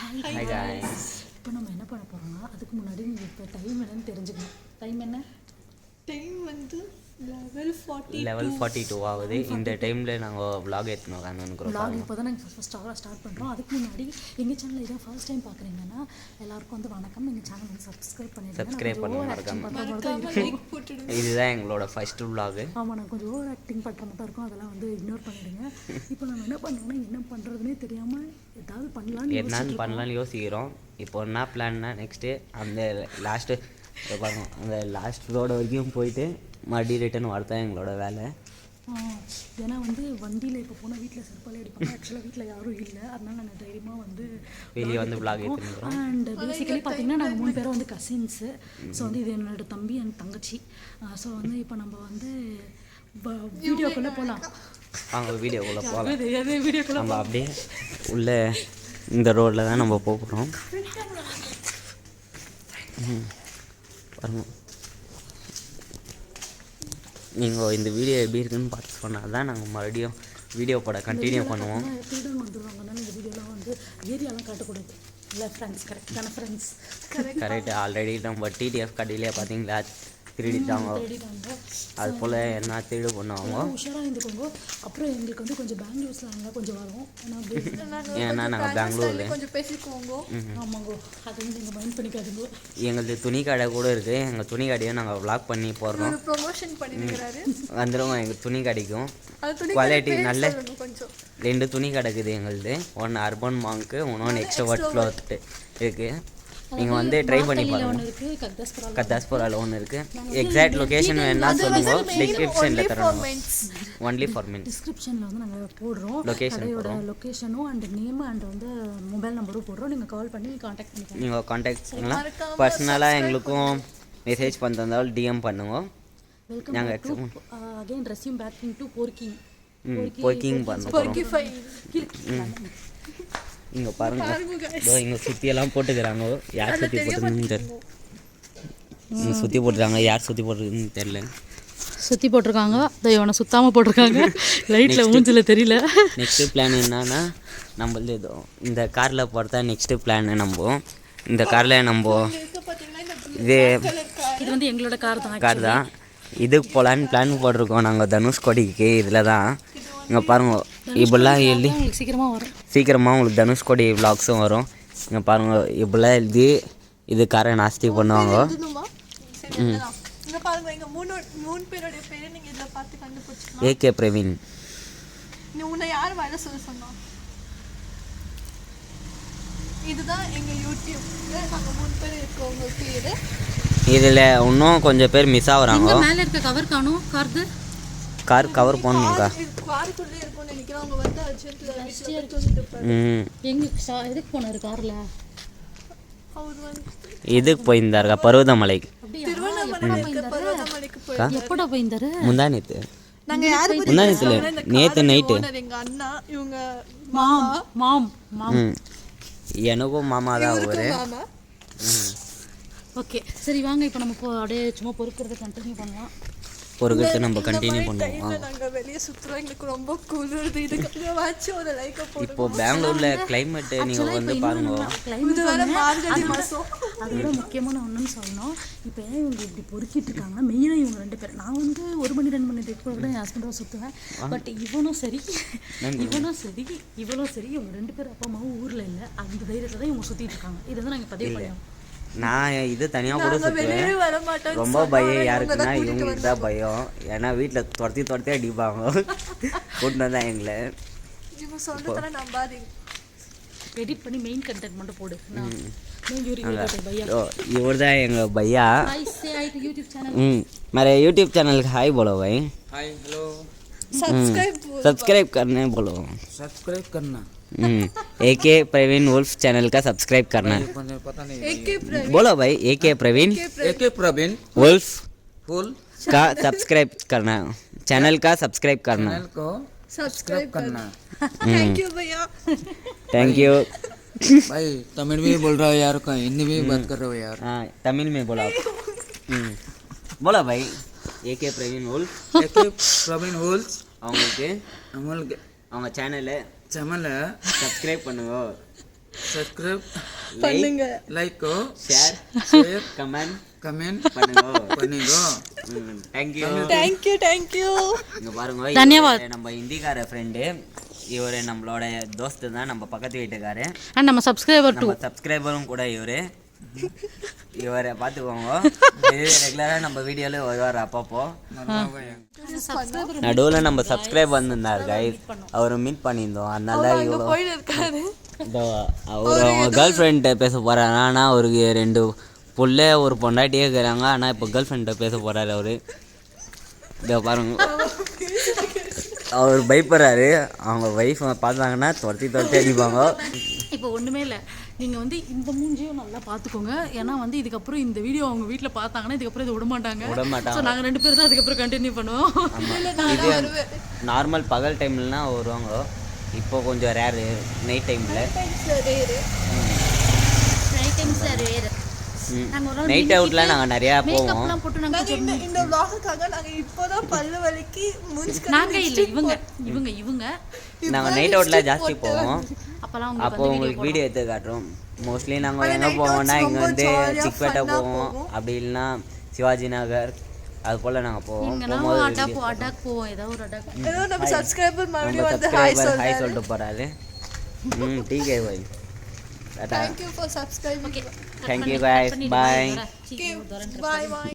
Hi guys. இப்போ நம்ம என்ன பண்ண போறோம்னா அதுக்கு முன்னாடி நீங்க இப்போ டைம் என்னன்னு தெரிஞ்சுக்கணும். டைம் என்ன? டைம் வந்து level 42 ஆகுது. இந்த டைமில் நாங்கள் vlog எடுத்துன்னு உட்காந்துருக்குறோம். vlog இப்போ தான் நாங்கள் ஸ்டார்ட் பண்ணுறோம். அதுக்கு முன்னாடி எங்கள் சேனல் இதான் ஃபர்ஸ்ட் டைம் பார்க்குறீங்கன்னா எல்லாருக்கும் வந்து வணக்கம். எங்கள் சேனல் வந்து சப்ஸ்கிரைப் பண்ணிடுங்க. இதுதான் எங்களோட ஃபர்ஸ்ட் vlog. ஆமாம், நான் கொஞ்சம் ஓவர் ஆக்டிங் பண்ணுற மாதிரி இருக்கும், அதெல்லாம் வந்து இக்னோர் பண்ணிவிடுங்க. இப்போ நம்ம என்ன பண்ணோம்னா என்ன பண்ணுறதுனே தெரியாமல் ஏதாவது பண்ணலான்னு யோசிக்கிறோம். இப்போ என்ன பிளான்னா நெக்ஸ்ட்டு அந்த லாஸ்ட்டு பாருங்க, அந்த லாஸ்ட் ரோடு வரைக்கும் போயிட்டு மறுபடியும் ரிட்டன் வரதான் எங்களோட வேலை. ஏன்னா வந்து வண்டியில் இப்போ போனால் வீட்டில் செருப்பாலே அடிப்பாங்க. ஆக்சுவலாக வீட்டில் யாரும் இல்லை, அதனால நாங்கள் தைரியமாக வந்து வெளியே வந்து vlog எடுத்துக்கிறோம். அண்ட் பேசிக்கலி பார்த்தீங்கன்னா நாங்கள் 3 பேரும் வந்து கசின்ஸு. ஸோ வந்து இது என்னோட தம்பி அண்ட் தங்கச்சி. ஸோ வந்து இப்போ நம்ம வந்து வீடியோக்குள்ளே போகலாம். வீடியோக்குள்ளே போகலாம். நம்ம அப்படியே உள்ளே இந்த ரோடில் தான் நம்ம போகிறோம். பாருங்க, நீங்கள் இந்த வீடியோ எப்படி இருக்குன்னு பார்த்து சொன்னால் தான் நாங்கள் மறுபடியும் வீடியோ போட கண்டினியூ பண்ணுவோம். ஃப்ரீடம் வந்துடுவாங்கனால இந்த வீடியோலாம் வந்து ஏரியாலாம் காட்டக்கூடாது இல்லை ஃப்ரெண்ட்ஸ். கரெக்டான ஃப்ரெண்ட்ஸ் கரெக்ட். ஆல்ரெடி நம்ம டிடிஎஃப் கடையிலே பார்த்தீங்களா திருடிட்டாங்க. அது போல் என்ன திருடு பண்ணுவாங்க. உஷாராக இருந்துக்கோங்க. அப்புறம் எங்களுக்கு வந்து கொஞ்சம் பெங்களூர்ஸ்லாம் கொஞ்சம் வரும். ஏன்னா நாங்கள் பெங்களூரில் கொஞ்சம் பேசிக்குவோங்க. ஆமாங்கோ, அது வந்து நீங்கள் மைண்ட் பண்ணிக்காதுங்க. எங்களுக்கு துணி கடை கூட இருக்குது. எங்கள் துணி கடையை நாங்கள் vlog பண்ணி போடுறோம். ப்ரொமோஷன் பண்ணிக்கிறாரு. வந்துடுவோம் எங்கள் துணி கடைக்கும். குவாலிட்டி நல்ல 2 துணி கிடக்குது எங்களுது. ஒன்று அர்பன் மாங்க்கு, இன்னொன்று எக்ஸ்ட்ரோவர்ட் க்ளாத் இருக்குது. நீங்கள் வந்து ட்ரை பண்ணி பாருங்கள். கத்தாஸ்புராவில் ஒன்று இருக்குது. எக்ஸாக்ட் லொக்கேஷன் வேணா சொல்லுங்கள், டிஸ்கிரிப்ஷனில் தரோம். ஒன்லி ஃபார் மென் டிஸ்கிரிப்ஷனில் வந்து நாங்கள் போடுறோம். லொக்கேஷனும் அண்ட் நேம் அண்ட் வந்து மொபைல் நம்பரும் போடுறோம். நீங்கள் கால் பண்ணி காண்டாக்ட் பண்ணிக்கலாம். நீங்கள் காண்டாக்ட் பண்ணலாம். பர்சனலாக எங்களுக்கும் மெசேஜ் பண்ணிருந்தாலும் டிஎம் பண்ணுங்க. நாங்கள் again resume back to working பண்ணுறோம். இங்கே பாருங்க, இங்கே சுற்றியெல்லாம் போட்டுக்கிறாங்க. யார் சுற்றி போட்டுருக்குன்னு தெரியல. இங்கே சுற்றி போட்டுருக்காங்க, யார் சுற்றி போட்டுருக்குன்னு தெரியல. சுற்றி போட்டிருக்காங்க, இவனை சுத்தாமல் போட்டிருக்காங்க. லைட்டில் மூஞ்சில் தெரியல. நெக்ஸ்ட்டு பிளான் என்னன்னா, நம்மளது ஏதோ இந்த காரில் போகிறதா நெக்ஸ்ட்டு பிளான். நம்ம இந்த காரில் நம்ம இது வந்து எங்களோட கார் தான் இதுக்கு போகலான்னு பிளான் போட்டிருக்கோம் நாங்கள் தனுஷ்கோடிக்கு. இதில் தான் இங்கே பாருங்க, இப்படிலாம் எழுதி சீக்கிரமாக உங்களுக்கு தனுஷ்கோடி விலாக்ஸும் வரும். இங்கே பாருங்கள், இப்படிலாம் எழுதி இது காரை நாஸ்தி பண்ணுவாங்க. ஏகே பிரவீன். இதில் இன்னும் கொஞ்சம் பேர் மிஸ் ஆகுறாங்க. மேலே இருக்க கவர் காணும். கார் கவர் போடணுங்கக்கா. இதுக்கு போயிருந்தாருக்கா பருவதமலைக்கு. எப்படா போயிருந்தாரு? முந்தானேத்து நேற்று நைட்டு. எனக்கும் மாமா தான் ஒரு. ஓகே சரி வாங்க, இப்போ நம்ம அப்படியே சும்மா பொறுக்கிறத கண்டினியூ பண்ணலாம். பொறுக்கிறது நம்ம கண்டினியூ பண்ணுவோம். இப்போ பெங்களூர்ல கிளைமேட் நீங்கள் வந்து பாருங்க. அதோட முக்கியமான ஒன்றுன்னு சொல்லணும். இப்போ ஏன் இவங்க இப்படி பொறுக்கிட்டு இருக்காங்கன்னா மெயினாக இவங்க 2 பேர். நான் வந்து 1 மணி 2 மணி டேட் கூட என் ஹஸ்பண்டோட சுற்றுவேன். பட் இவனும் சரி இவளும் சரி இவங்க 2 பேர் அப்பா அம்மாவும் ஊரில் இல்லை. அந்த தைரியத்தில் தான் இவங்க சுற்றிட்டு இருக்காங்க. இதை வந்து நாங்கள் பதிவு பண்ணுவோம். நான் இது தனியாக கூட சுற்றுவேன். ரொம்ப பயம் யாருக்குன்னா இவங்களுக்கு தான் பயம். ஏன்னா வீட்டில் துரத்தி அடிப்பாங்க. கூட்டு தான் எங்களை எடிட் பண்ணி மெயின் கண்டென்ட் மட்டும் போடு. இவர் தான் எங்கள் பையா. मेरे यूट्यूब चैनल का हाई बोलो भाई. Hi hello. सब्सक्राइब करने बोलो. सब्सक्राइब करना. एके प्रवीण वुल्फ चैनल का सब्सक्राइब करना. पता नहीं बोलो भाई. एके प्रवीण वुल्फ का सब्सक्राइब करना. चैनल का सब्सक्राइब करना. चैनल को सब्सक्राइब करना. थैंक यू भैया. थैंक यू भाई. तमिल में बोल रहा हो यार, का हिंदी में बात कर रहे हो यार. हाँ तमिल में बोला. बोला भाई. एके प्रवीण वुल्फ அவங்களுக்கு அவங்க சேனலை சமல சப்ஸ்கிரைப் பண்ணுங்க. சப்ஸ்கிரைப் பண்ணுங்க like share share comment comment பண்ணுங்க தேங்க்யூ தேங்க்யூ இங்க பாருங்க இவரு நம்ம இந்திக்கார ஃப்ரெண்டு இவரு நம்மளோட தோஸ்து தான் நம்ம பக்கத்து வீட்டுக்காரு நம்ம சப்ஸ்கிரைபர் நம்ம சப்ஸ்கிரைபரும் கூட இவரை பார்த்துக்கோங்க ரெகுலராக நம்ம வீடியோவில் வருவார் அப்பப்போ நடுவில் நம்ம சப்ஸ்கிரைப் வந்திருந்தார் கைஸ் அவரை மீட் பண்ணியிருந்தோம் அதனால இவ்வளோ போயிட்டு இருக்காரு அவர் அவங்க கேர்ள் ஃப்ரெண்ட்டை பேச போகிறாங்க ஆனால் அவருக்கு 2 புள்ள ஒரு பொண்டாட்டியே இருக்கிறாங்க ஆனால் இப்போ கேர்ள் ஃப்ரெண்ட்டை பேச போகிறாரு அவர் இதை பாருங்க அவர் பயப்படுறாரு அவங்க ஒய்ஃப் பார்த்தாங்கன்னா துரத்தி அடிப்பாங்க இப்போ ஒன்றுமே இல்லை நீங்கள் வந்து இந்த மூஞ்சியும் நல்லா பார்த்துக்கோங்க ஏன்னா வந்து இதுக்கப்புறம் இந்த வீடியோ அவங்க வீட்டில் பார்த்தாங்கன்னா இதுக்கப்புறம் இதை விடமாட்டாங்க ஸோ நாங்கள் 2 பேர் தான் அதுக்கப்புறம் கண்டினியூ பண்ணுவோம் இது நார்மல் பகல் டைம்லனா வருவாங்க இப்போ கொஞ்சம் ரேரு நைட் டைமில் நைட் அவுட்டில் நாங்கள் நிறையா போவோம் இந்த vlog-க்காக நாங்க இப்போதான் பல்லு வலிக்கு மூஞ்சி நாங்கள் இல்லை இவங்க நாங்கள் நைட் அவுட்டில் ஜாஸ்தி போவோம் அப்போ உங்களுக்கு வீடியோ எடுத்து காட்டுறோம் மோஸ்ட்லி நாங்கள் எங்கே போவோம்னா இங்கே வந்து சிக்பேட்டை போவோம் அப்படி இல்லைன்னா சிவாஜி நகர் அது போல் நாங்கள் போவோம் ஏதோ நம்ம சப்ஸ்கிரைபர் மறுபடியும் வந்து ஹாய் சொல்லிட்டு போகிறாரு டிகே பாய் Thank you for subscribing. Thank you guys. Bye. Bye bye.